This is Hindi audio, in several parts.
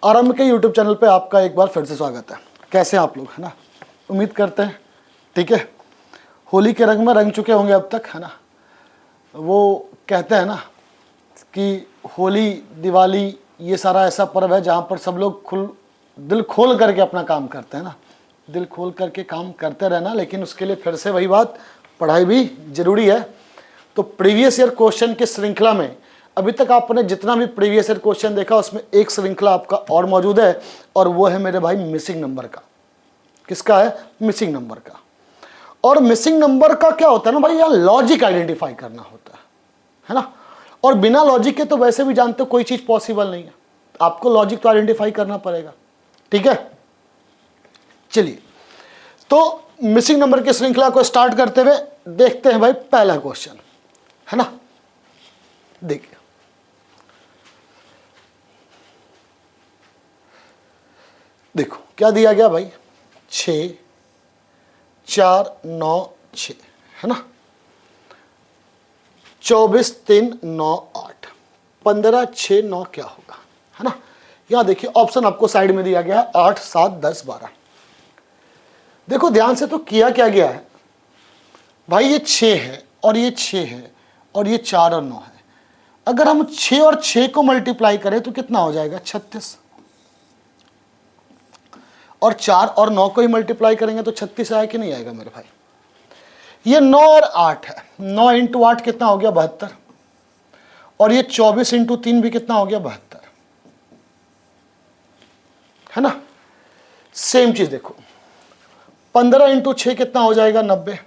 आरंभ के यूट्यूब चैनल पे आपका एक बार फिर से स्वागत है। कैसे हैं आप लोग, है ना? उम्मीद करते हैं ठीक है। होली के रंग में रंग चुके होंगे अब तक, है ना? वो कहते हैं ना कि होली दिवाली ये सारा ऐसा पर्व है जहाँ पर सब लोग दिल खोल करके अपना काम करते हैं ना, दिल खोल करके काम करते रहना। लेकिन उसके लिए फिर से वही बात, पढ़ाई भी जरूरी है। तो प्रीवियस ईयर क्वेश्चन की श्रृंखला में अभी तक आपने जितना भी प्रीवियस ईयर क्वेश्चन देखा उसमें एक श्रृंखला आपका और मौजूद है, और वो है मेरे भाई मिसिंग नंबर का। किसका है? मिसिंग नंबर का। और मिसिंग नंबर का क्या होता है ना भाई, यहाँ लॉजिक आइडेंटिफाई करना होता है ना। और बिना लॉजिक के तो वैसे भी जानते हो कोई चीज पॉसिबल नहीं है, आपको लॉजिक तो आइडेंटिफाई करना पड़ेगा, ठीक है। चलिए, तो मिसिंग नंबर की श्रृंखला को स्टार्ट करते हुए देखते हैं भाई पहला क्वेश्चन, है ना। देखिए, देखो क्या दिया गया भाई, 6 4 9 6, है ना। 24 3 9 8, 15 6 9 क्या होगा, है ना। यहां देखिए ऑप्शन आपको साइड में दिया गया है 8 7 10 12। देखो ध्यान से, तो किया क्या गया है भाई, ये 6 है और ये 6 है और ये 4 और 9 है। अगर हम 6 और 6 को मल्टीप्लाई करें तो कितना हो जाएगा, 36। और 4 और 9 को ही मल्टीप्लाई करेंगे तो 36 आया कि नहीं आएगा मेरे भाई। ये 9 और 8 है, 9 इंटू 8 कितना हो गया, 72। और ये 24 इंटू 3 भी कितना हो गया, 72, है ना। सेम चीज देखो, 15 इंटू 6 कितना हो जाएगा, 90।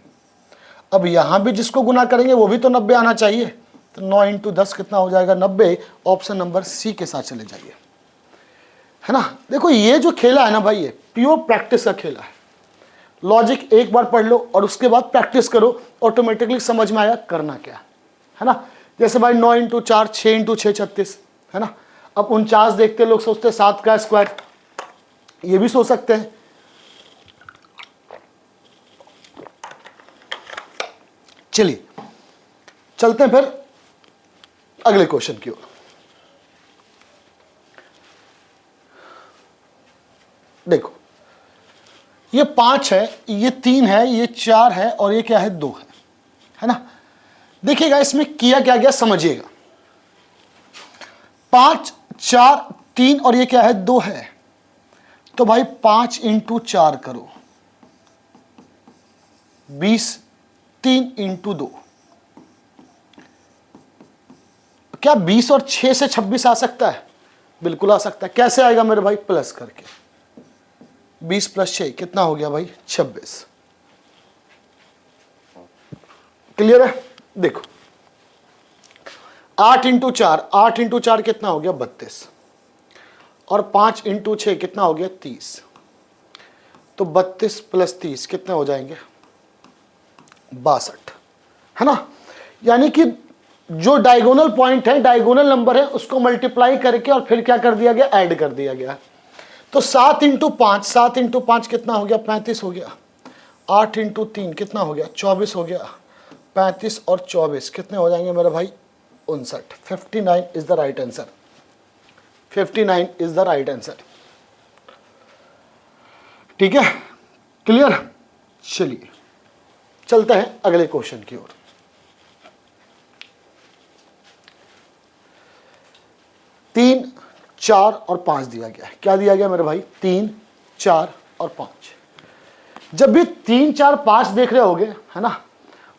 अब यहां भी जिसको गुना करेंगे वो भी तो 90 आना चाहिए, तो 9 इंटू 10 कितना हो जाएगा, 90। ऑप्शन नंबर सी के साथ चले जाइए, है ना। देखो ये जो खेला है ना भाई, ये प्योर प्रैक्टिस का खेला है। लॉजिक एक बार पढ़ लो और उसके बाद प्रैक्टिस करो, ऑटोमेटिकली समझ में आया करना क्या है ना। जैसे भाई 9 इंटू 4 6 इंटू 6 36, है ना। अब 49 देखते लोग सोचते 7 का स्क्वायर, ये भी सोच सकते हैं। चलिए चलते हैं फिर अगले क्वेश्चन की ओर। देखो ये 5 है, ये 3 है, ये 4 है और ये क्या है, 2 है ना। देखिएगा इसमें किया क्या गया समझिएगा। 5 4 3 और ये क्या है, 2 है। तो भाई 5 इंटू 4 करो, 20। 3 इंटू 2, क्या 20 और 6 से 26 आ सकता है? बिल्कुल आ सकता है। कैसे आएगा मेरे भाई, प्लस करके। 20 प्लस 6 कितना हो गया भाई, 26। क्लियर है? देखो 8 इंटू 4, 8 इंटू 4 कितना हो गया, 32। और 5 इंटू 6 कितना हो गया, 30। तो 32 प्लस 30 कितने हो जाएंगे, 62, है ना। यानी कि जो डायगोनल पॉइंट है, डायगोनल नंबर है, उसको मल्टीप्लाई करके और फिर क्या कर दिया गया, ऐड कर दिया गया। तो 7 इंटू 5, 7 इंटू 5 कितना हो गया, 35 हो गया। 8 इंटू 3 कितना हो गया, 24 हो गया। 35 और 24 कितने हो जाएंगे मेरे भाई, 59। 59 is the right answer, 59 is the right answer, ठीक है। क्लियर? चलिए चलते हैं अगले क्वेश्चन की ओर। तीन 4 और 5 दिया गया है। क्या दिया गया मेरे भाई, 3 4 और 5। जब भी 3 4 5 देख रहे होगे, है ना,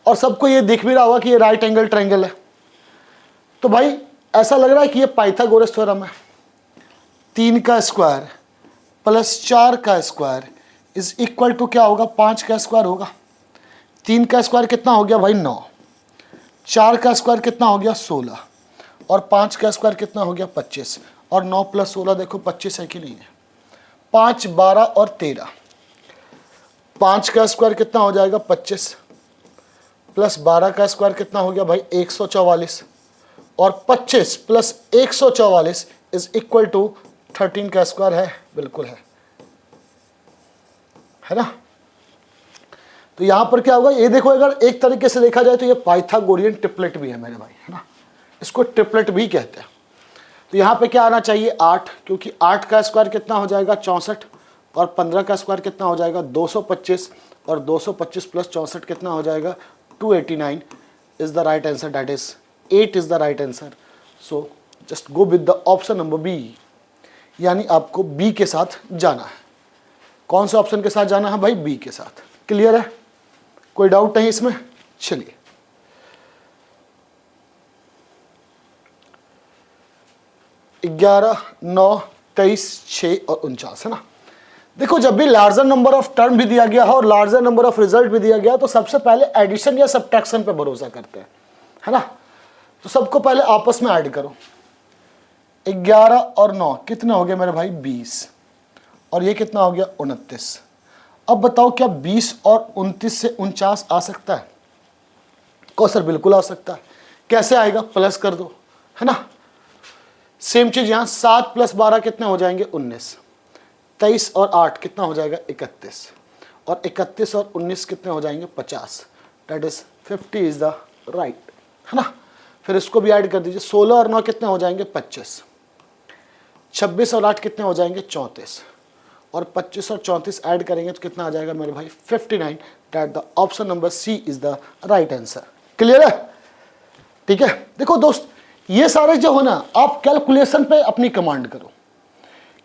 और सबको ये दिख भी रहा होगा कि ये राइट एंगल ट्रायंगल है, तो भाई ऐसा लग रहा है कि ये पाइथागोरस थ्योरम है। 3 का स्क्वायर प्लस 4 का स्क्वायर इज इक्वल टू क्या होगा, 5 का स्क्वायर होगा। 3 का स्क्वायर कितना हो गया भाई, 9। 4 का स्क्वायर कितना हो गया, 16। और 5 का स्क्वायर कितना हो गया, 25। और 9 प्लस 16 देखो 25 है कि नहीं है। 5 12 और 13, 5 का स्क्वायर कितना हो जाएगा, 25। प्लस 12 का स्क्वायर कितना हो गया भाई, 144। और 25 प्लस 144 इज इक्वल टू 13 का स्क्वायर है, बिल्कुल है ना। तो यहां पर क्या होगा, ये देखो अगर एक तरीके से देखा जाए तो ये पाइथागोरियन ट्रिपलेट भी है मेरे भाई, है ना। इसको ट्रिपलेट भी कहते हैं। तो यहाँ पे क्या आना चाहिए 8, क्योंकि 8 का स्क्वायर कितना हो जाएगा 64, और 15 का स्क्वायर कितना हो जाएगा 225, और 225 प्लस 64 कितना हो जाएगा 289 is the right answer, that is 8 is the right answer. So just go with the option number B, यानी आपको बी के साथ जाना है। कौन से ऑप्शन के साथ जाना है भाई? बी के साथ। क्लियर है, कोई डाउट नहीं इसमें? चलिए 11, 9, 23, 6 और 49 है ना। देखो जब भी लार्जर नंबर ऑफ टर्म भी दिया गया है और लार्जर नंबर ऑफ रिजल्ट भी दिया गया तो सबसे पहले एडिशन या सब्ट्रैक्शन पे भरोसा करते हैं, है ना। तो सबको पहले आपस में ऐड करो। 11 और 9 कितने हो गए मेरे भाई 20, और ये कितना हो गया 29। अब बताओ क्या 20 और 29 से 49 आ सकता है? को सर बिल्कुल आ सकता है। कैसे आएगा? प्लस कर दो, है ना। सेम चीज यहां 7 प्लस 12 कितने हो जाएंगे 19, 23 और 8 कितना हो जाएगा 31, और 31 और 19 कितने हो जाएंगे 50, that is 50 is the right, है ना। फिर इसको भी ऐड कर दीजिए। 16 और 9 कितने हो जाएंगे 25, 26 और 8 कितने हो जाएंगे 34, और 25 और 34 ऐड करेंगे तो कितना आ जाएगा मेरे भाई 59, that the option number C is the right answer. Clear है? ठीक है। देखो दोस्त, ये सारे जो है ना आप कैलकुलेशन पे अपनी कमांड करो,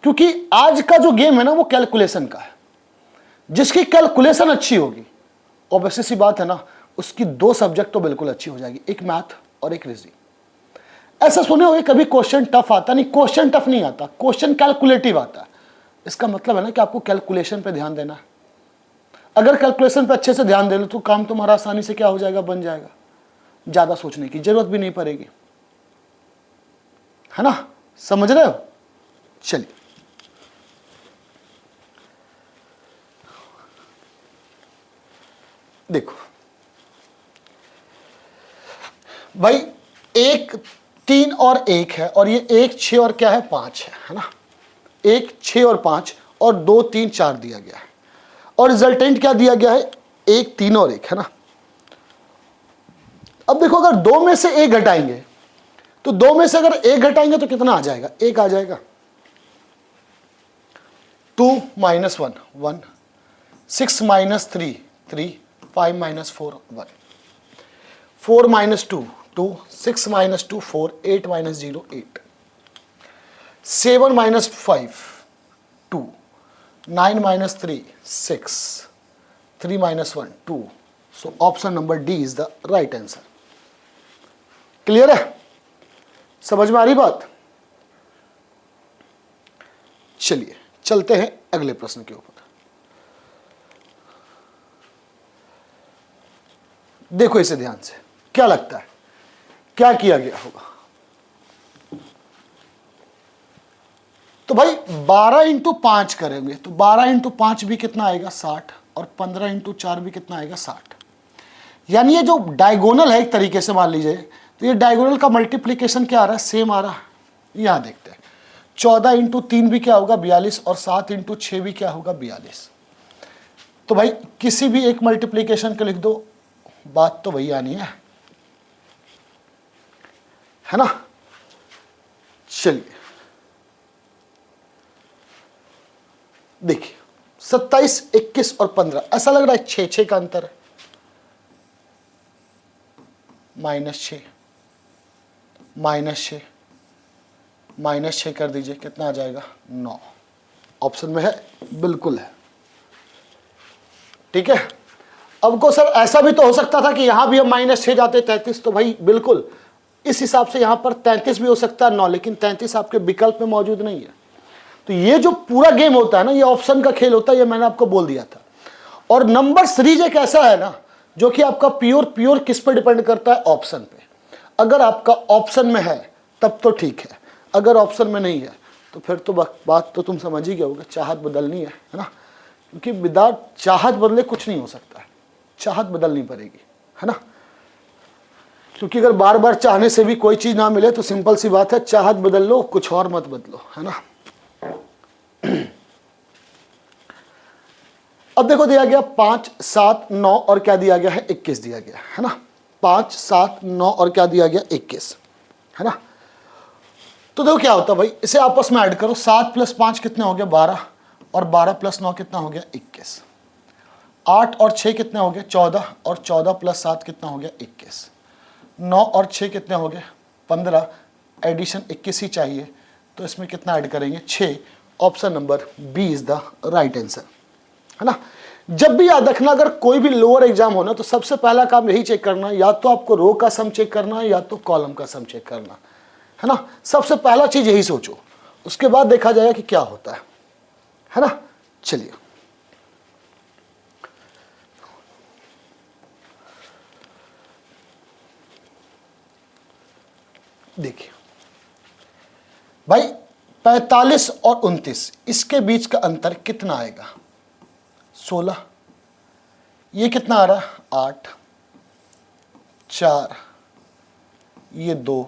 क्योंकि आज का जो गेम है ना वो कैलकुलेशन का है। जिसकी कैलकुलेशन अच्छी होगी, ऑब्वियसली सी बात है ना, उसकी 2 सब्जेक्ट तो बिल्कुल अच्छी हो जाएगी, एक मैथ और एक रीजनिंग। ऐसा सुने होंगे कभी क्वेश्चन टफ आता नहीं, क्वेश्चन टफ नहीं आता, क्वेश्चन कैलकुलेटिव आता है। इसका मतलब है ना कि आपको कैलकुलेशन पे ध्यान देना है। अगर कैलकुलेशन पे अच्छे से ध्यान दे लो तो काम तुम्हारा आसानी से क्या हो जाएगा, बन जाएगा। ज्यादा सोचने की जरूरत भी नहीं पड़ेगी, है ना। समझ रहे हो? चलिए देखो भाई, 1, 3 और 1 है, और ये 1, 6 और क्या है 5 है ना। 1, 6 और 5 और 2, 3, 4 दिया गया है, और रिजल्टेंट क्या दिया गया है 1, 3 और 1, है ना। अब देखो अगर 2 में से 1 घटाएंगे तो 2 में से अगर 1 घटाएंगे तो कितना आ जाएगा? 1 आ जाएगा। 2 - 1, 1, 6 - 3, 3, 5 - 4, 1, 4 - 2, 2, 6 - 2, 4, 8 - 0, 8, 7 - 5, 2, 9 - 3, 6, 3 - 1, 2। सो option number D is the right answer. Clear है? समझ में आ रही बात? चलिए चलते हैं अगले प्रश्न के ऊपर। देखो इसे ध्यान से, क्या लगता है क्या किया गया होगा? तो भाई 12 × 5 करेंगे तो 12 × 5 भी कितना आएगा 60, और 15 × 4 भी कितना आएगा 60। यानी ये जो डायगोनल है एक तरीके से मान लीजिए, तो ये डायगोनल का मल्टीप्लिकेशन क्या आ रहा है? सेम आ रहा है। यहां देखते हैं 14 × 3 भी क्या होगा 42, और 7 × 6 भी क्या होगा 42। तो भाई किसी भी एक मल्टीप्लिकेशन को लिख दो, बात तो वही आनी है ना। चलिए देखिए 27, 21 और 15, ऐसा लग रहा है 6 का अंतर है। -6, -6 कर दीजिए, कितना आ जाएगा 9। ऑप्शन में है, बिल्कुल है। ठीक है। अब को सर ऐसा भी तो हो सकता था कि यहां भी हम -6 जाते 33, तो भाई बिल्कुल इस हिसाब से यहां पर 33 भी हो सकता है 9, लेकिन 33 आपके विकल्प में मौजूद नहीं है। तो ये जो पूरा गेम होता है ना, ये ऑप्शन का खेल होता है, ये मैंने आपको बोल दिया था। और नंबर सीरीज एक ऐसा है ना जो कि आपका प्योर किस पे डिपेंड करता है? ऑप्शन पे। अगर आपका ऑप्शन में है तब तो ठीक है, अगर ऑप्शन में नहीं है तो फिर तो बात तो तुम समझ ही गए होगे, चाहत बदलनी है ना। क्योंकि विदाउट चाहत बदले कुछ नहीं हो सकता है, चाहत बदलनी पड़ेगी, है ना। क्योंकि अगर बार बार चाहने से भी कोई चीज ना मिले तो सिंपल सी बात है, चाहत बदल लो, कुछ और मत बदलो, है ना। अब देखो दिया गया 5, 7, 9 और क्या दिया गया है 21 दिया गया है ना। 5, 7, 9 और क्या दिया गया 21, है ना। तो देखो क्या होता है भाई, इसे आपस में ऐड करो, 7 + 5 कितने हो गए 12, और 12 + 9 कितना हो गया 21, 8 और 6 कितने हो गए 14, और 14 + 7 कितना हो गया 21, 9 और 6 कितने हो गए 15, एडिशन 21 ही चाहिए, तो इसमें कितना ऐड करेंगे 6। Option number B is the right answer, है ना। जब भी याद रखना, अगर कोई भी लोअर एग्जाम हो ना, तो सबसे पहला काम यही चेक करना, या तो आपको रो का सम चेक करना है या तो कॉलम का सम चेक करना है ना। सबसे पहला चीज यही सोचो, उसके बाद देखा जाएगा कि क्या होता है ना। चलिए देखिए भाई, 45 और 29 इसके बीच का अंतर कितना आएगा 16, ये कितना आ रहा है 8, 4, ये 2,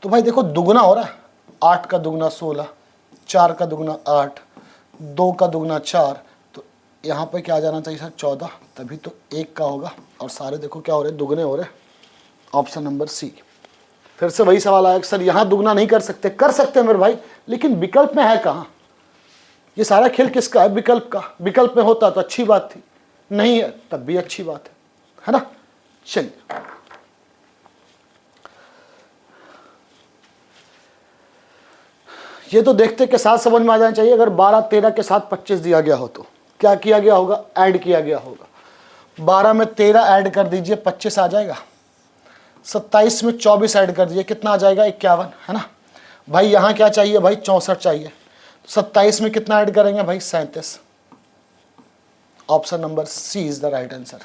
तो भाई देखो दुगना हो रहा है, 8 का दुगना 16, 4 का दुगना 8, 2 का दुगना 4, तो यहाँ पे क्या आ जाना चाहिए सर 14, तभी तो 1 का होगा, और सारे देखो क्या हो रहे दुगने हो रहे। Option number C. फिर से वही सवाल आया कि सर यहाँ दुगना नहीं कर सकते, कर सकते हैं मेरे भाई, लेकिन विकल्प में है कहाँ। ये सारा खेल किसका है, विकल्प का। विकल्प में होता तो अच्छी बात थी, नहीं है तब भी अच्छी बात है ना। चलिए ये तो देखते के साथ समझ में आ जाना चाहिए। अगर 12 13 के साथ 25 दिया गया हो तो क्या किया गया होगा, ऐड किया गया होगा। 12 में 13 ऐड कर दीजिए 25 आ जाएगा, 27 में 24 ऐड कर दीजिए कितना आ जाएगा 51, है ना भाई। यहाँ क्या चाहिए भाई 64 चाहिए, 27 में कितना ऐड करेंगे भाई 37। Option number C is the right answer,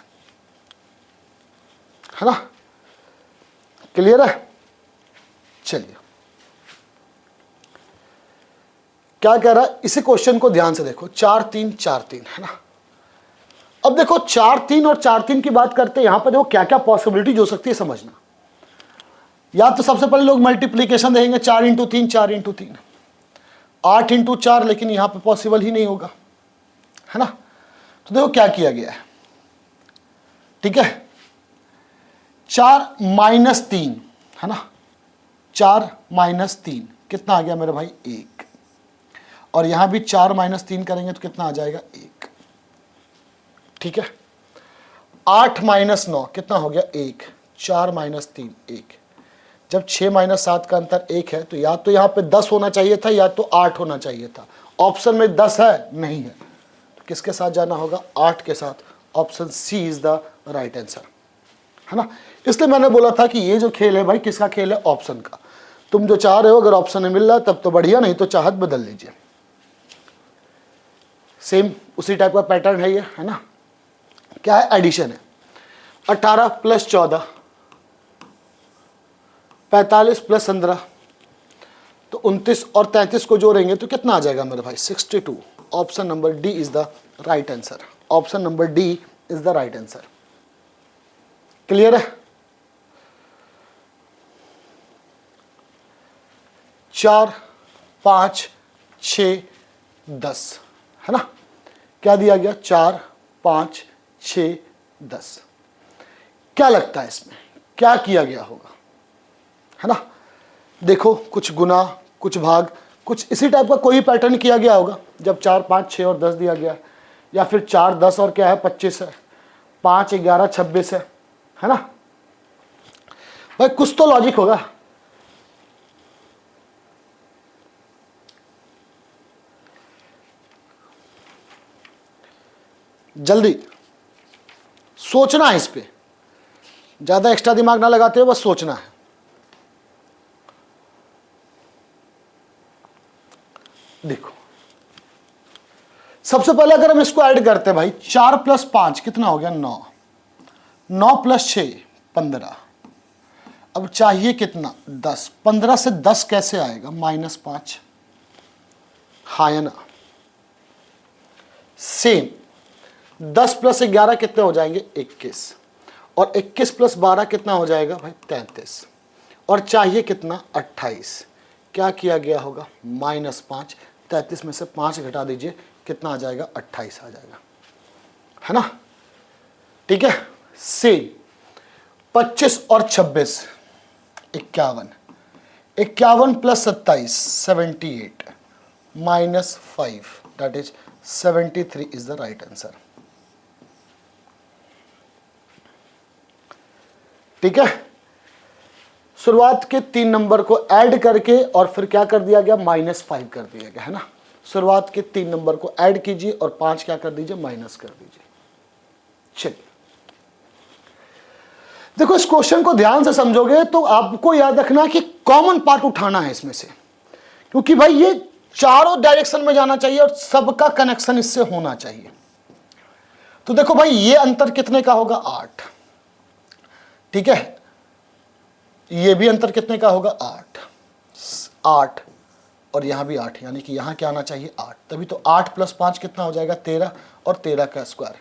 है ना। क्लियर है। चलिए क्या कह रहा है, इसी क्वेश्चन को ध्यान से देखो, 4 3 4 3, है ना। अब देखो 4 3 और 4 3 की बात करते हैं, यहां पर देखो क्या क्या पॉसिबिलिटीज हो सकती है समझना। या तो सबसे पहले लोग मल्टीप्लीकेशन देखेंगे, 4 × 3 4 × 3, 8 × 4, लेकिन यहां पे पॉसिबल ही नहीं होगा, है ना। तो देखो क्या किया गया है, ठीक है। 4 - 3, है ना, 4 - 3 कितना आ गया मेरे भाई 1, और यहां भी 4 - 3 करेंगे तो कितना आ जाएगा 1, ठीक है। 8 - 9 कितना हो गया 1, 4 - 3 1, जब 6 - 7 का अंतर 1 है, तो या तो यहाँ पे 10 होना चाहिए था या तो 8 होना चाहिए था। ऑप्शन में 10 है नहीं है, तो किसके साथ जाना होगा 8 के साथ। Option C is the right answer, है ना। इसलिए मैंने बोला था कि ये जो खेल है भाई किसका खेल है, ऑप्शन का। तुम जो चाह रहे हो अगर ऑप्शन में मिल रहा है तब तो बढ़िया, नहीं तो चाहत बदल लीजिए। सेम उसी टाइप का पैटर्न है ये, है ना। क्या है, एडिशन है। 18 + 14, 45 + 15, तो 29 और 33 को जोड़ेंगे तो कितना आ जाएगा मेरे भाई 62। Option number D is the right answer. Option number D is the right answer. Clear है। 4 5 6 10, है ना। क्या दिया गया 4 5 6 10, क्या लगता है इसमें क्या किया गया होगा, है ना। देखो कुछ गुना कुछ भाग, कुछ इसी टाइप का कोई पैटर्न किया गया होगा। जब 4 5 6 और 10 दिया गया है, या फिर 4 10 और क्या है 25 है, 5 11 26 है ना भाई। कुछ तो लॉजिक होगा। जल्दी सोचना है इस पे, ज्यादा एक्स्ट्रा दिमाग ना लगाते हो, बस सोचना है। देखो सबसे पहले अगर हम इसको ऐड करते हैं भाई, 4 + 5 कितना हो गया 9, 9 + 6 15, अब चाहिए कितना 10, 15 से 10 कैसे आएगा -5, हाँ या ना। सेम 10 + 11 कितने हो जाएंगे 21, और 21 + 12 कितना हो जाएगा भाई 33, और चाहिए कितना 28। क्या किया गया होगा -5, 33 में से 5 घटा दीजिए कितना आ जाएगा 28 आ जाएगा, है ना। ठीक है। सेम 25 और 26 51, 51 plus 27 78 -5 that is 73 is the right answer. ठीक है, शुरुआत के 3 नंबर को ऐड करके और फिर क्या कर दिया गया, -5 कर दिया गया, है ना। शुरुआत के 3 नंबर को ऐड कीजिए और 5 क्या कर दीजिए, माइनस कर दीजिए। चलिए देखो, इस क्वेश्चन को ध्यान से समझोगे तो आपको याद रखना कि कॉमन पार्ट उठाना है इसमें से, क्योंकि भाई ये चारों डायरेक्शन में जाना चाहिए और सबका कनेक्शन इससे होना चाहिए। तो देखो भाई, ये अंतर कितने का होगा, 8। ठीक है, ये भी अंतर कितने का होगा, 8 और यहां भी 8, यानी कि यहां क्या आना चाहिए, 8। तभी तो 8 + 5 कितना हो जाएगा, 13 और 13 का स्क्वायर।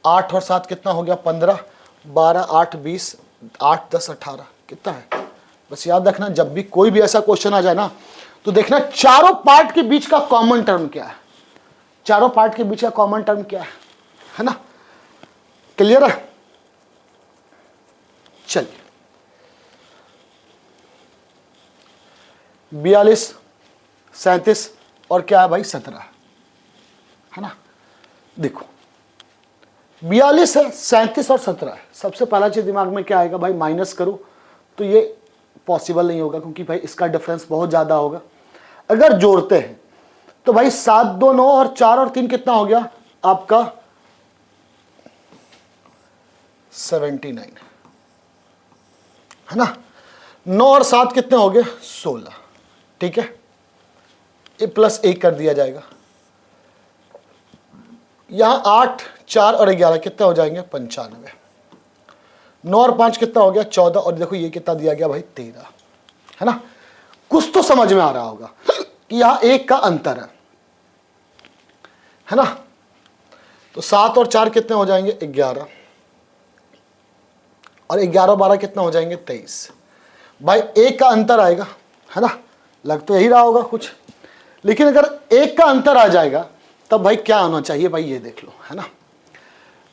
8 और 7 कितना हो गया, 15, 12, 8, 20, 8, 10, 18 कितना है। बस याद रखना, जब भी कोई भी ऐसा क्वेश्चन आ जाए ना, तो देखना चारों पार्ट के बीच का कॉमन टर्म क्या है, चारों पार्ट के बीच का कॉमन टर्म क्या है ना। क्लियर है। चलिए 42, 37 और क्या है भाई, 17, है ना। देखो 42 है, 37 और 17 है। सबसे पहला चीज दिमाग में क्या आएगा भाई, माइनस करो, तो ये पॉसिबल नहीं होगा क्योंकि भाई इसका डिफरेंस बहुत ज्यादा होगा। अगर जोड़ते हैं तो भाई 7, 2, 9 और 4 और 3 कितना हो गया आपका, 79, है ना। 9 और 7 कितने हो गए, 16। ठीक है, ये +1 कर दिया जाएगा। यहां 8, 4 और 11 कितने हो जाएंगे, 95। 9 और 5 कितना हो गया, 14 और देखो ये कितना दिया गया भाई, 13, है ना। कुछ तो समझ में आ रहा होगा कि यहां 1 का अंतर है ना। तो 7 और 4 कितने हो जाएंगे, 11 और 11 12 कितना हो जाएंगे, 23। भाई 1 का अंतर आएगा, है ना। लग तो यही रहा होगा कुछ, लेकिन अगर 1 का अंतर आ जाएगा तब भाई क्या आना चाहिए, भाई ये देख लो, है ना।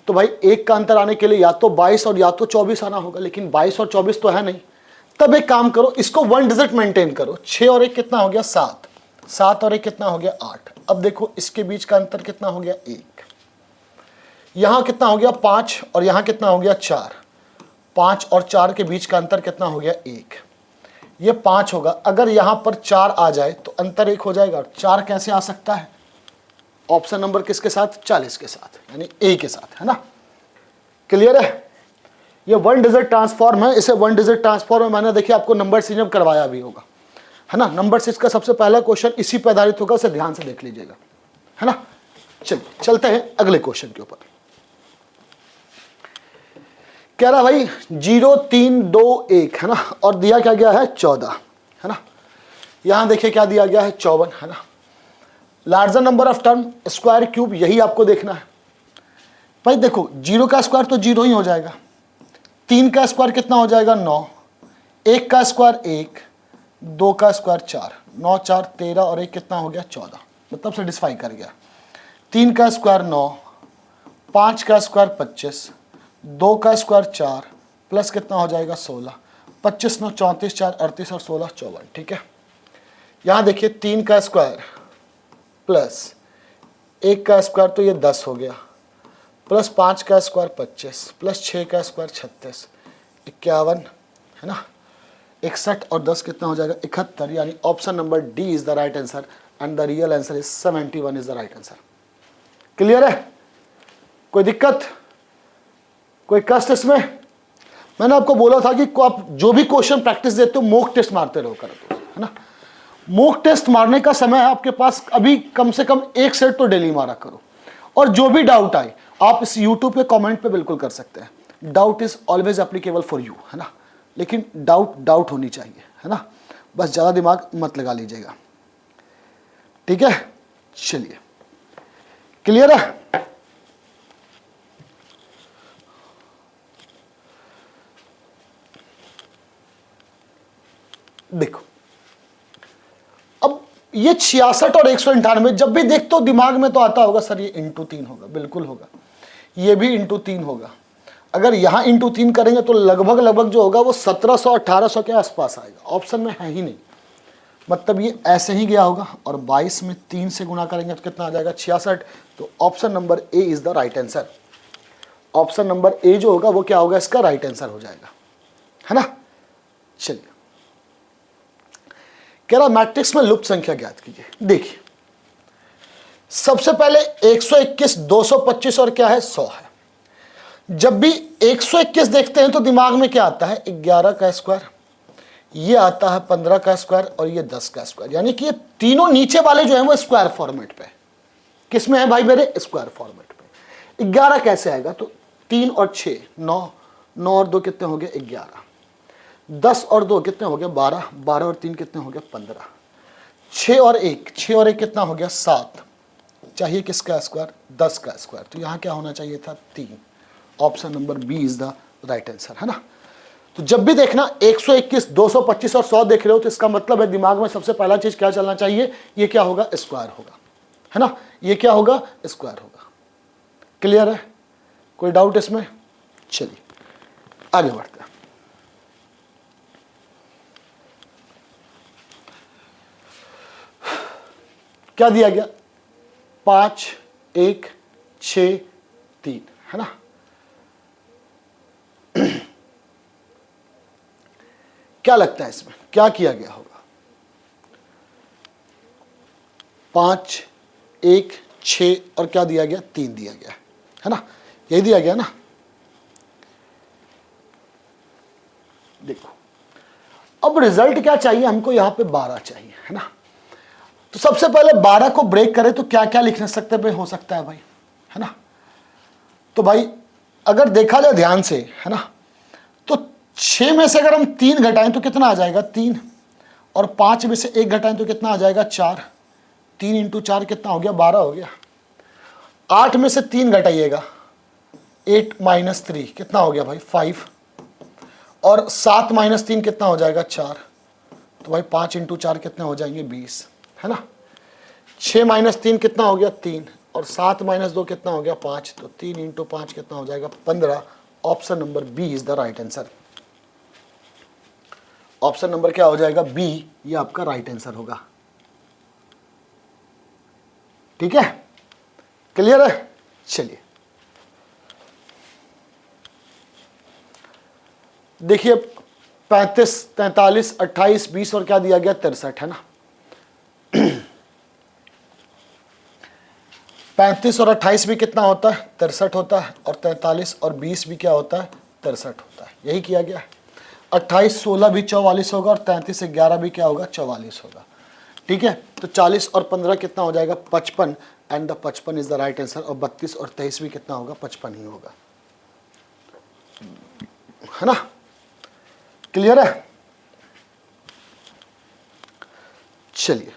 तो भाई 1 का अंतर आने के लिए या तो 22 और या तो 24 आना होगा, लेकिन 22 और 24 तो है नहीं। तब एक काम करो, इसको 1 डिजिट मेंटेन करो। 6 और 1 कितना हो गया, 7, 7 और 1 कितना हो गया, 8। अब देखो इसके बीच का अंतर कितना हो गया, 1। यहां कितना हो गया, 5 और यहां कितना हो गया, 4। 5 और 4 के बीच का अंतर कितना हो गया, 1। ये 5 होगा। अगर यहां पर 4 आ जाए तो अंतर 1 हो जाएगा। 4 कैसे आ सकता है, ऑप्शन नंबर किसके साथ, 40 के साथ, यानी ए के साथ, है ना। क्लियर है। ये 1 डिजिट ट्रांसफॉर्म है। इसे 1 डिजिट ट्रांसफॉर्म में मैंने देखिए आपको नंबर सिस्टम करवाया भी होगा, है ना। नंबर 6 का सबसे पहला क्वेश्चन इसी पर आधारित होगा, उसे ध्यान से देख लीजिएगा, है ना। चलिए चलते हैं अगले क्वेश्चन के ऊपर। कह रहा भाई 0 3 2 1, है ना, और दिया क्या गया है, 14, है ना। यहां देखिए क्या दिया गया है, 54, है ना। Larger number of term, square cube, यही आपको देखना है भाई। देखो 0 का स्क्वायर तो 0 ही हो जाएगा, 3 का स्क्वायर कितना हो जाएगा, 9, 1 का स्क्वायर 1, 2 का स्क्वायर 4, 9 4 13 और 1 कितना हो गया, 14, मतलब सेटिस्फाई कर गया। 3 का स्क्वायर 9, 5 का स्क्वायर 25, 2 का स्क्वायर 4 प्लस कितना हो जाएगा, 16। 25 9 34, 4 38 और 16 54। ठीक है, यहां देखिए 3 का स्क्वायर प्लस 1 का स्क्वायर तो ये 10 हो गया, प्लस 5 का स्क्वायर 25, प्लस 6 का स्क्वायर 36, 51, है ना। 61 और 10 कितना हो जाएगा, 71, यानी option number D is the right answer and the real answer is 71 is the right answer. Clear है, कोई दिक्कत, कोई कष्ट इसमें। मैंने आपको बोला था कि आप जो भी क्वेश्चन प्रैक्टिस देते हो मॉक टेस्ट मारते रहो करो, है ना। मॉक टेस्ट मारने का समय है आपके पास, अभी कम से कम 1 सेट तो डेली मारा करो। और जो भी डाउट आए आप इस YouTube पे कमेंट पे बिल्कुल कर सकते हैं। Doubt is always applicable for you, है ना, लेकिन डाउट होनी चाहिए, है ना। बस ज़्यादा दिमाग मत लगा लीजिएगा, ठीक है। चलिए क्लियर है। देखो अब ये 66 और 198 जब भी देखते हो दिमाग में तो आता होगा सर ये इंटू 3 होगा, बिल्कुल होगा। ये भी इंटू 3 होगा। अगर यहां इंटू 3 करेंगे तो लगभग जो होगा वो 1700 1800 के आसपास आएगा। ऑप्शन में है ही नहीं, मतलब ये ऐसे ही गया होगा, और 22 में 3 से गुना करेंगे तो कितना आ जाएगा 66। तो option number A is the right answer. Option number A जो होगा वो क्या होगा, इसका राइट आंसर हो जाएगा, है ना। चलिए, कह रहा मैट्रिक्स में लुप्त संख्या ज्ञात कीजिए। देखिए, सबसे पहले 121, 225 और क्या है 100 है। जब भी 121 देखते हैं तो दिमाग में क्या आता है, 11 का स्क्वायर, ये आता है 15 का स्क्वायर और ये 10 का स्क्वायर, यानी कि ये तीनों नीचे वाले जो है वो स्क्वायर फॉर्मेट पे। किस में है भाई मेरे, स्क्वायर फॉर्मेट पे। 11 कैसे आएगा, तो 3 और 6 9, 9 और 2 कितने हो गए 11, 10 और 2 कितने हो गए 12, 12 और 3 कितने हो गए 15, 6 और 1, 6 और 1 कितना हो गया 7, चाहिए किसका स्क्वायर 10 का स्क्वायर। तो यहाँ क्या होना चाहिए था 3। Option number B is the right answer, है ना। तो जब भी देखना 121, 225 और 100 देख रहे हो तो इसका मतलब है दिमाग में सबसे पहला चीज क्या चलना चाहिए, ये क्या होगा स्क्वायर होगा, है ना, ये क्या होगा स्क्वायर होगा। क्लियर है, कोई डाउट इसमें। चलिए आगे बढ़ते हैं। क्या दिया गया 5 1 6 3, है ना। क्या लगता है इसमें क्या किया गया होगा, 5 1 6 और क्या दिया गया 3 दिया गया, है ना, यही दिया गया ना। देखो अब रिजल्ट क्या चाहिए हमको, यहां पे 12 चाहिए, है ना। तो सबसे पहले 12 को ब्रेक करें तो क्या क्या लिख सकते हैं हो सकता है भाई, है ना। तो भाई अगर देखा जाए ध्यान से, है ना, तो 6 में से अगर हम 3 घटाएं तो कितना आ जाएगा 3, और 5 में से 1 घटाएं तो कितना आ जाएगा 4, 3 इंटू 4 कितना हो गया 12 हो गया। 8 में से 3 घटाइएगा 8 माइनस 3 कितना हो गया भाई 5, और 7 माइनस 3 कितना हो जाएगा 4, तो भाई 5 इंटू 4 कितने हो जाएंगे 20, है ना। 6 माइनस 3 कितना हो गया 3, और 7 माइनस 2 कितना हो गया 5, तो 3 इंटू 5 कितना हो जाएगा 15। Option number B is the right answer. Option number क्या हो जाएगा बी, ये आपका राइट आंसर होगा। ठीक है, क्लियर है। चलिए देखिए 35 43 28 20 और क्या दिया गया 63, है ना। 35 और 28 भी कितना होता है 63 होता है, और 43 और 20 भी क्या होता है 63 होता है, यही किया गया है। 28 16 भी 44 होगा, और 33 11 भी क्या होगा 44 होगा। ठीक है, तो 40 और 15 कितना हो जाएगा 55, and the 55 is the right answer. और 32 और 23 भी कितना होगा 55 ही होगा, है ना। क्लियर है। चलिए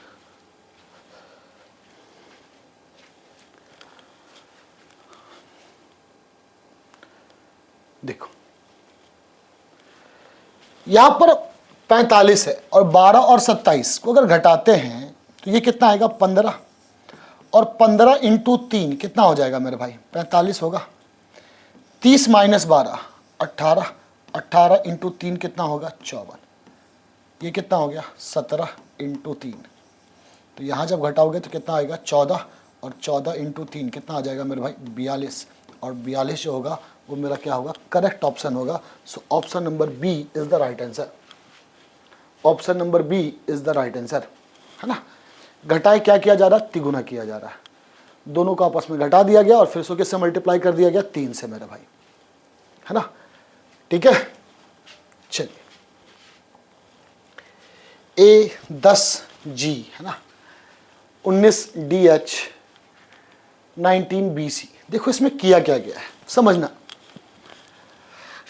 देखो यहां पर 45 है, और 12 और 27 को अगर घटाते हैं तो ये कितना आएगा 15, और 15 इंटू 3 कितना हो जाएगा मेरे भाई 45 होगा। 30 माइनस 12 18, 18 इंटू 3 कितना होगा 54, ये कितना हो गया 17 इंटू 3, तो यहाँ जब घटाओगे तो कितना आएगा 14, और 14 इंटू 3 कितना आ जाएगा मेरे भाई 42, और 42 जो होगा वो मेरा क्या होगा करेक्ट ऑप्शन होगा। So option number B is the right answer. Option number B is the right answer, है ना। घटाए क्या किया जा रहा है तिगुना किया जा रहा है, दोनों को आपस में घटा दिया गया और फिर सो किससे मल्टीप्लाई कर दिया गया 3 से मेरे भाई, है ना। ठीक है, चलिए A10G, है ना, 19DH 19BC। देखो इसमें किया क्या गया है समझना।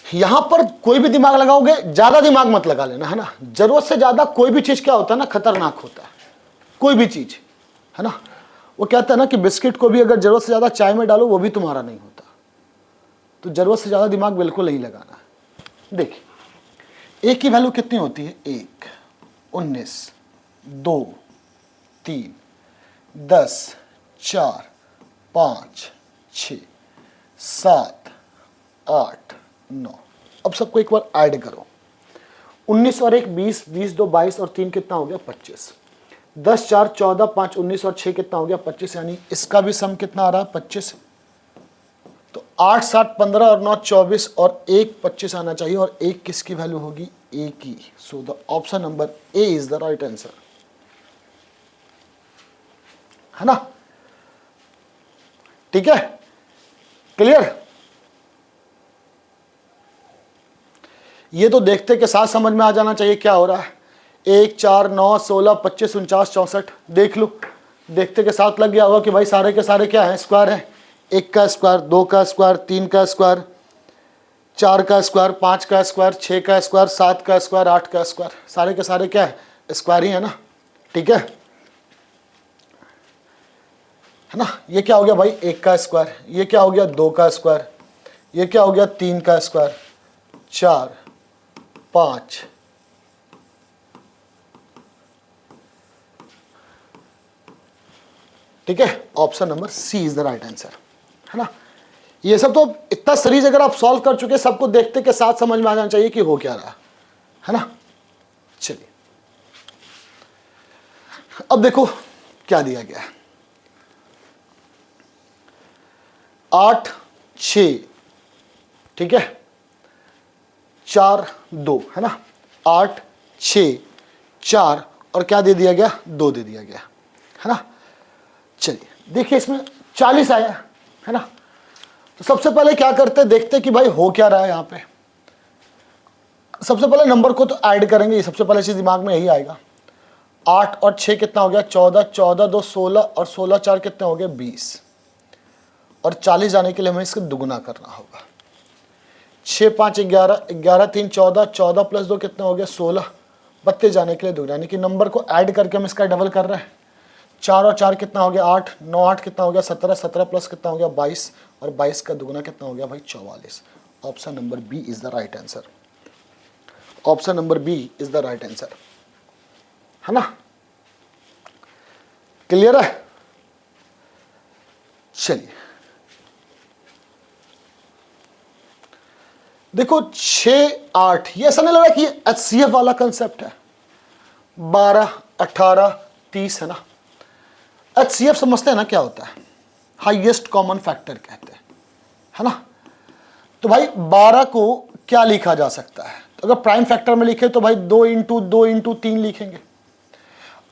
यहां पर कोई भी दिमाग लगाओगे, ज्यादा दिमाग मत लगा लेना, है ना। जरूरत से ज्यादा कोई भी चीज क्या होता है ना खतरनाक होता है, कोई भी चीज, है ना। वो कहता है ना कि बिस्किट को भी अगर जरूरत से ज्यादा चाय में डालो वो भी तुम्हारा नहीं होता। तो जरूरत से ज्यादा दिमाग बिल्कुल नहीं लगाना है। देखिए एक की वैल्यू कितनी होती है 1 19 2 3 10 4 5 6 7 8 9। अब सबको एक बार ऐड करो, 19 और 1 20, 20 2 22 और 3 कितना हो गया 25। 10 4 14, 5 19 और 6 कितना हो गया 25, यानी इसका भी सम कितना आ रहा है 25। तो 8 7 15 और 9 24 और 1 25 आना चाहिए, और 1 किसकी वैल्यू होगी, ए की। So the option number A is the right answer, है ना। ठीक है, क्लियर। ये तो देखते के साथ समझ में आ जाना चाहिए क्या हो रहा है। 1 4 9 16 25 49 64, देख लो, देखते के साथ लग गया होगा कि भाई सारे के सारे क्या है, स्क्वायर है। 1 का स्क्वायर, 2 का स्क्वायर, 3 का स्क्वायर, 4 का स्क्वायर, 5 का स्क्वायर, 6 का स्क्वायर, 7 का स्क्वायर, 8 का स्क्वायर, सारे के सारे क्या है, स्क्वायर ही है ना। ठीक है ना। ये क्या हो गया भाई 1 का स्क्वायर, ये क्या हो गया 2 का स्क्वायर, ये क्या हो गया 3 का स्क्वायर, 4 5, ठीक है। Option number C is the right answer, है ना। ये सब तो इतना सीरीज अगर आप सॉल्व कर चुके, सबको देखते के साथ समझ में आ जाना चाहिए कि हो क्या रहा है ना। चलिए अब देखो क्या दिया गया है। 8 6, ठीक है, 4 2, है ना। 8 6 4 और क्या दे दिया गया, 2 दे दिया गया, है ना। चलिए देखिए इसमें 40 आया, है ना। तो सबसे पहले क्या करते, देखते कि भाई हो क्या रहा है यहाँ पे। सबसे पहले नंबर को तो ऐड करेंगे, ये सबसे पहले चीज दिमाग में यही आएगा। 8 और 6 कितना हो गया 14, 14 2 16 और 16 4 कितने हो गए 20, और 40 जाने के लिए हमें इसको दुगुना करना होगा। 6 5 11, 11 3 14, 14 प्लस 2 कितना हो गया 16, 32 जाने के लिए दुगुना, यानी कि नंबर को ऐड करके हम इसका डबल कर रहे हैं। 4 और 4 कितना हो गया 8, 9 8 कितना हो गया 17, 17 प्लस कितना हो गया 22, और 22 का दुगुना कितना हो गया भाई 44। Option number B is the right answer, option number B is the right answer, है ना। क्लियर है। चलिए देखो 6 8, ये ऐसा नहीं लग रहा कि HCF वाला कंसेप्ट है। 12 18 30, है ना। HCF समझते हैं ना क्या होता है, हाईएस्ट कॉमन फैक्टर कहते हैं, है ना। तो भाई 12 को क्या लिखा जा सकता है, तो अगर प्राइम फैक्टर में लिखे तो भाई 2 इंटू 2 इंटू 3 लिखेंगे।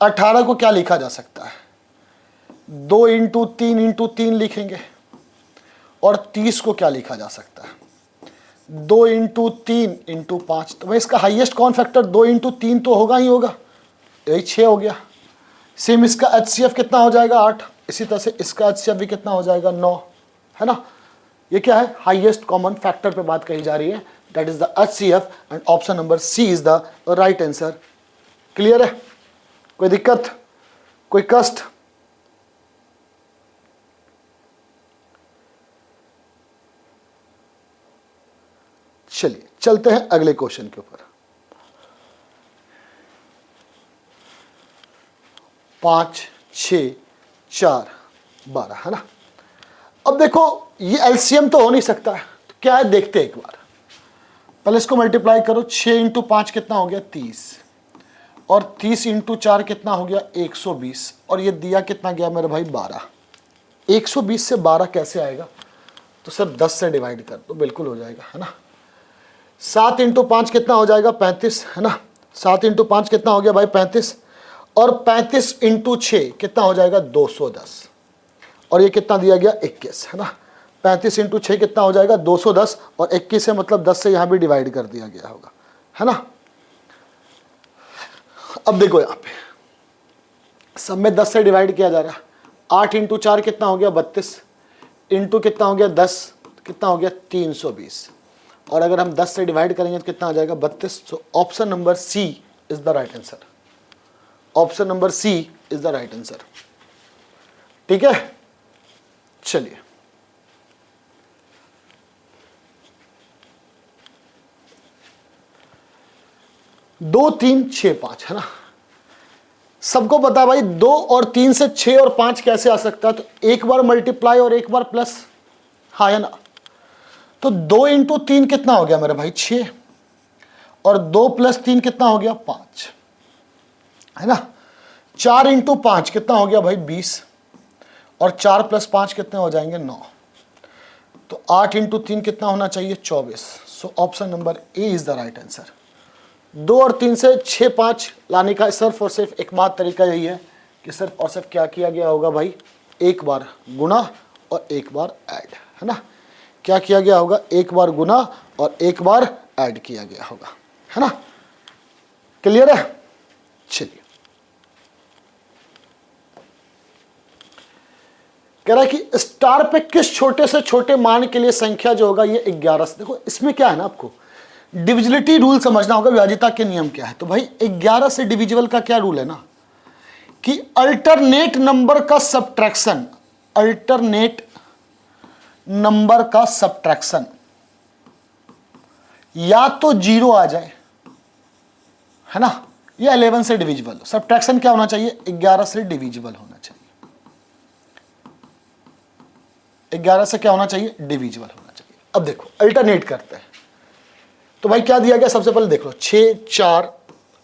18 को क्या लिखा जा सकता है, 2 इंटू 3 इंटू 3 लिखेंगे। और 30 को क्या लिखा जा सकता है, 2 इंटू 3 इंटू 5। तो भाई इसका हाईएस्ट कॉमन फैक्टर 2 इंटू 3 तो होगा ही होगा, यही 6 हो गया। सेम इसका HCF कितना हो जाएगा 8, इसी तरह से इसका HCF भी कितना हो जाएगा 9, है ना। ये क्या है, हाईएस्ट कॉमन फैक्टर पे बात कही जा रही है, that is the HCF, and option number C is the right answer. Clear है, कोई दिक्कत, कोई कष्ट। चलिए चलते हैं अगले क्वेश्चन के ऊपर। 5 6 4 12, है ना। अब देखो ये एलसीएम तो हो नहीं सकता है, तो क्या है देखते हैं एक बार। पहले इसको मल्टीप्लाई करो, 6 इंटू 5 कितना हो गया 30, और 30 इंटू 4 कितना हो गया 120, और ये दिया कितना गया मेरे भाई 12। 120 से 12 कैसे आएगा, तो सर 10 से डिवाइड कर दो, बिल्कुल हो जाएगा, है ना। 7 इंटू 5 कितना हो जाएगा 35, है ना। 7 इंटू 5 कितना हो गया भाई 35, और 35 इंटू 6 कितना हो जाएगा 210, और ये कितना दिया गया 21, है ना। 35 इंटू 6 कितना हो जाएगा 210, और 21 है मतलब 10 से यहाँ भी डिवाइड कर दिया गया होगा, है ना। अब देखो यहाँ पे सब में 10 से डिवाइड किया जा रहा है। 8 इंटू 4 कितना हो गया 32, इंटू कितना हो गया 10, कितना हो गया 320, और अगर हम 10 से डिवाइड करेंगे तो कितना आ जाएगा 32। So option number C is the right answer, option number C is the right answer. ठीक है, चलिए 2 3 6 5, है ना। सबको पता भाई 2 और 3 से 6 और 5 कैसे आ सकता है, तो एक बार मल्टीप्लाई और एक बार प्लस, हाँ है ना। तो 2 इंटू 3 कितना हो गया मेरे भाई 6, और 2 + 3 कितना हो गया 5, है ना। 4 × 5 कितना हो गया भाई 20, और 4 + 5 कितने हो जाएंगे 9, तो 8 × 3 कितना होना चाहिए 24। सो option number A is the right answer. 2 और 3 से 6 5 लाने का सिर्फ और सिर्फ एकमात्र तरीका यही है कि सिर्फ और सिर्फ क्या किया गया होगा भाई, एक बार गुना और एक बार ऐड, है ना। क्या किया गया होगा, एक बार गुना और एक बार ऐड किया गया होगा, है ना। क्लियर है। चलिए, कह रहा है कि स्टार पे किस छोटे से छोटे मान के लिए संख्या जो होगा ये 11 से, देखो इसमें क्या है ना, आपको डिविजिबिलिटी रूल समझना होगा, विभाज्यता के नियम क्या है। तो भाई 11 से डिविजिबल का क्या रूल है ना, कि अल्टरनेट नंबर का सब्ट्रैक्शन, अल्टरनेट नंबर का सब्ट्रैक्शन या तो 0 आ जाए, है ना, या 11 से डिविजिबल हो। सब्ट्रैक्शन क्या होना चाहिए, 11 से डिविजिबल होना चाहिए। 11 से क्या होना चाहिए, डिविजिबल होना चाहिए। अब देखो अल्टरनेट करते हैं, तो भाई क्या दिया गया, सबसे पहले देख लो 6 4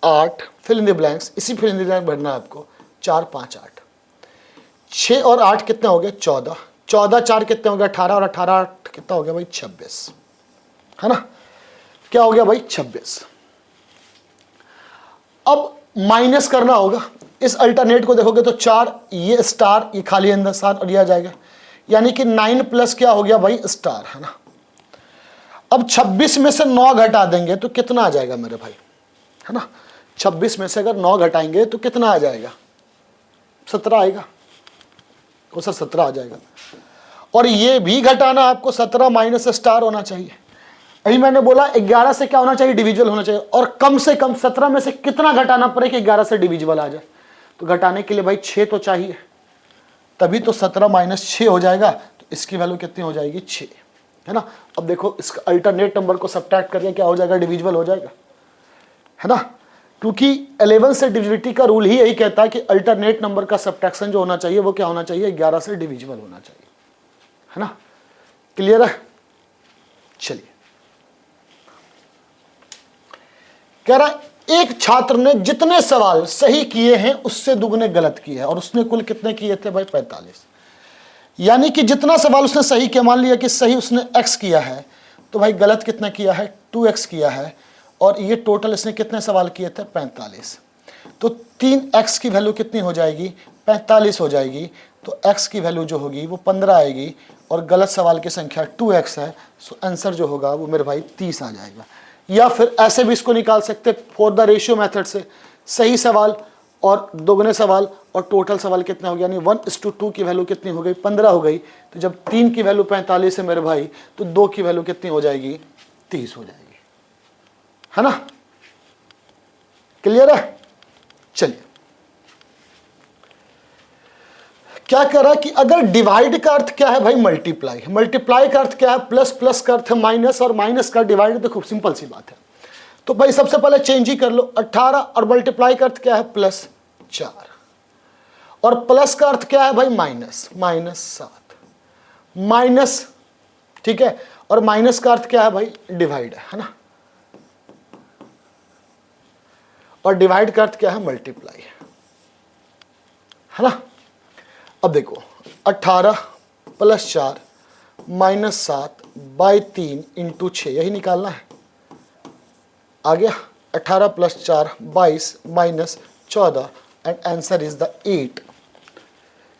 8, फिल इन द ब्लैंक्स, इसी फिल इन द ब्लैंक भरना है आपको। 4 5 8, 6 और 8 कितने हो गए 14, 14 4 कितने हो गए 18, और 18 8 कितना हो गया भाई 26, है ना। क्या हो गया भाई 26। अब माइनस करना होगा, इस अल्टरनेट को देखोगे तो 4, ये स्टार, ये खाली अंदर स्थान और ये आ जाएगा, यानी कि 9 प्लस क्या हो गया भाई स्टार, है ना। अब 26 में से 9 घटा देंगे तो कितना आ जाएगा मेरे भाई, है ना। 26 में से अगर 9 घटाएंगे तो कितना आ जाएगा, 17 आएगा। तो सर 17 आ जाएगा, और ये भी घटाना आपको 17 माइनस स्टार होना चाहिए। अभी मैंने बोला 11 से क्या होना चाहिए, डिविजिबल होना चाहिए, और कम से कम 17 में से कितना घटाना पड़े कि 11 से डिविजिबल आ जाए। तो घटाने के लिए भाई 6 तो चाहिए, तभी तो 17 माइनस 6 हो जाएगा, तो इसकी वैल्यू कितनी हो जाएगी 6, है ना। अब देखो इसका अल्टरनेट नंबर को सब्ट्रैक्ट करके क्या हो जाएगा, डिविजिबल हो जाएगा, है ना। क्योंकि 11 से डिविजिबिलिटी का रूल ही यही कहता है कि अल्टरनेट नंबर का सब्ट्रैक्शन जो होना चाहिए वो क्या होना चाहिए, 11 से डिविजिबल होना चाहिए, है ना। क्लियर है। चलिए, कह रहा है एक छात्र ने जितने सवाल सही किए हैं उससे दुगने गलत किए हैं, और उसने कुल कितने किए थे भाई 45। यानी कि जितना सवाल उसने सही किया, मान लिया कि सही उसने x किया है, तो भाई गलत कितना किया है 2x किया है, और ये टोटल इसने कितने सवाल किए थे 45। तो 3x की वैल्यू कितनी हो जाएगी 45 हो जाएगी, तो x की वैल्यू जो होगी वो 15 आएगी, और गलत सवाल की संख्या 2x है। सो आंसर जो होगा वो मेरे भाई 30 आ जाएगा। या फिर ऐसे भी इसको निकाल सकते फॉर द रेशियो मेथड से, सही सवाल और दोगुने सवाल और टोटल सवाल कितना हो गया, यानी 1:2 की वैल्यू कितनी हो गई 15 हो गई। तो जब 3 की वैल्यू 45 है मेरे भाई, तो 2 की वैल्यू कितनी हो जाएगी 30 हो जाएगी, है ना। क्लियर है। चलिए, क्या कर रहा है कि अगर डिवाइड का अर्थ क्या है भाई मल्टीप्लाई, मल्टीप्लाई का अर्थ क्या है प्लस, प्लस का अर्थ है माइनस, और माइनस का डिवाइड। देखो सिंपल सी बात है, तो भाई सबसे पहले चेंज ही कर लो 18, और मल्टीप्लाई का अर्थ क्या है +4, और प्लस का अर्थ क्या है भाई माइनस, -7 माइनस, ठीक है, और माइनस का अर्थ क्या है भाई डिवाइड, है ना, और डिवाइड का अर्थ क्या है मल्टीप्लाई, है ना। अब देखो 18 + 4 -7 / 3 × 6, यही निकालना है। आ गया 18 + 4 22 -14, एंड आंसर इज द 8।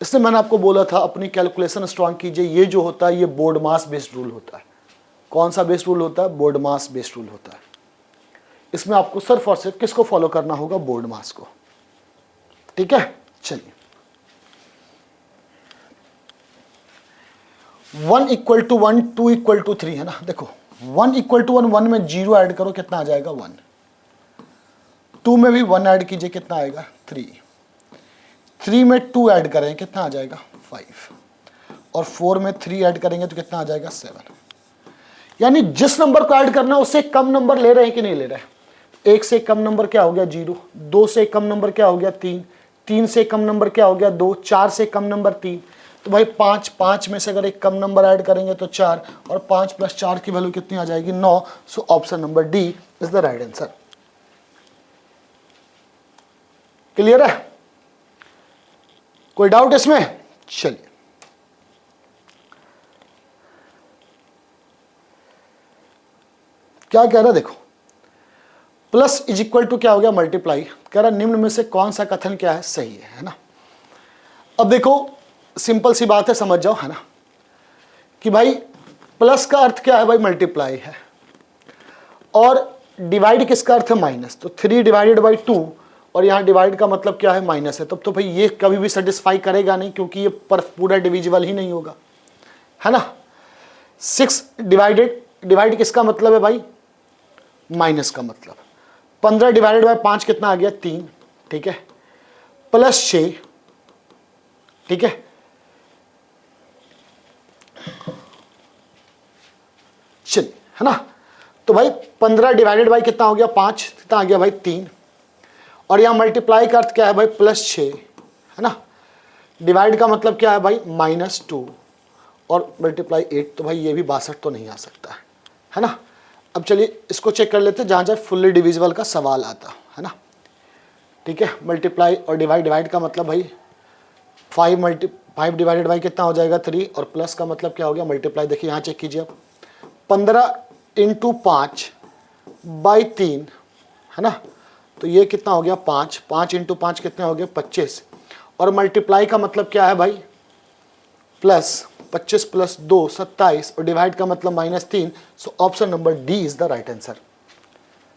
इसलिए मैंने आपको बोला था अपनी कैलकुलेशन स्ट्रांग कीजिए। ये जो होता है ये बोर्ड मास बेस्ड रूल होता है। कौन सा बेस्ड रूल होता है, बोर्ड मास बेस्ड रूल होता है। इसमें आपको सिर्फ और सिर्फ किसको फॉलो करना होगा, बोर्ड मास को, ठीक है। चलिए, 1 = 1 2 = 3, है ना। देखो 1 = 1, 1 में 0 ऐड करो कितना आ जाएगा 1, 2 में भी 1 ऐड कीजिए कितना आएगा 3, 3 में 2 ऐड करें कितना आ जाएगा 5, और 4 में 3 ऐड करेंगे तो कितना आ जाएगा 7। यानी जिस नंबर को ऐड करना है उससे कम नंबर ले रहे हैं कि नहीं ले रहे हैं। 1 से कम नंबर क्या हो गया 0, 2 से कम नंबर क्या हो गया 3, 3 से कम नंबर क्या हो गया 2, 4 से कम नंबर 3। तो भाई 5, 5 में से अगर एक कम नंबर ऐड करेंगे तो 4, और 5 + 4 की वैल्यू कितनी आ जाएगी 9। सो option number D is the right answer. Clear है? कोई डाउट इसमें? चलिए, क्या कह रहा है देखो, प्लस इज इक्वल टू क्या हो गया, मल्टीप्लाई। कह रहा निम्न में से कौन सा कथन क्या है, सही है ना। अब देखो सिंपल सी बात है, समझ जाओ, है ना, कि भाई प्लस का अर्थ क्या है भाई, मल्टीप्लाई है, और डिवाइड किसका अर्थ है, माइनस। तो 3 डिवाइडेड बाई 2, और यहाँ डिवाइड का मतलब क्या है, माइनस है। तब तो भाई ये कभी भी सेटिस्फाई करेगा नहीं, क्योंकि ये पर पूरा डिविजिबल ही नहीं होगा, है ना। 6 डिवाइड किसका मतलब है भाई, माइनस का मतलब। 15 डिवाइडेड बाई 5 कितना आ गया, 3, ठीक है, प्लस 6, ठीक है, चलिए, है ना। तो भाई 15 डिवाइडेड बाई कितना हो गया, 5, कितना आ गया भाई, 3, और यहां मल्टीप्लाई का अर्थ क्या है भाई, प्लस 6, है ना। डिवाइड का मतलब क्या है भाई, -2, और मल्टीप्लाई 8, तो भाई ये भी 62 तो नहीं आ सकता है ना। अब चलिए इसको चेक कर लेते हैं जहां जहां फुल्ली डिविजिबल का सवाल आता है ना, ठीक है। मल्टीप्लाई और डिवाइड का मतलब भाई 5 डिवाइडेड बाई कितना हो जाएगा, 3, और प्लस का मतलब क्या हो गया, मल्टीप्लाई। देखिए यहाँ चेक कीजिए आप, 15 × 5 बाई 3, है ना, तो ये कितना हो गया, 5 × 5 कितने हो गए, 25, और मल्टीप्लाई का मतलब क्या है भाई, प्लस 25 प्लस 2 27, और डिवाइड का मतलब -3। सो option number D is the right answer,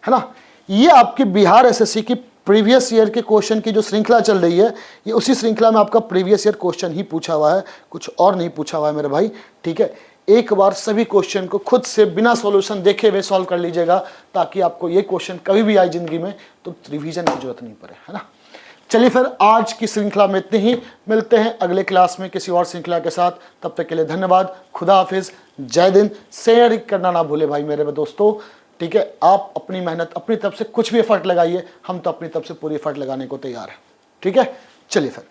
है ना। ये आपकी बिहार एसएससी की प्रीवियस ईयर के क्वेश्चन की जो श्रृंखला चल रही है, ये उसी श्रृंखला में आपका प्रीवियस ईयर क्वेश्चन ही पूछा हुआ है, कुछ और नहीं पूछा हुआ है मेरे भाई, ठीक है। एक बार सभी क्वेश्चन को खुद से बिना सॉल्यूशन देखे हुए सॉल्व कर लीजिएगा, ताकि आपको ये क्वेश्चन कभी भी आए जिंदगी में तो रिवीजन की जरूरत नहीं पड़े, है ना। चलिए फिर आज की श्रृंखला में इतने ही, मिलते हैं अगले क्लास में किसी और श्रृंखला के साथ। तब तक के लिए धन्यवाद, खुदा हाफिज, जय दिन। शेयर करना ना भूले भाई मेरे दोस्तों, ठीक है। आप अपनी मेहनत अपनी तरफ से कुछ भी एफर्ट लगाइए, हम तो अपनी तरफ से पूरी एफर्ट लगाने को तैयार है, ठीक है। चलिए फिर।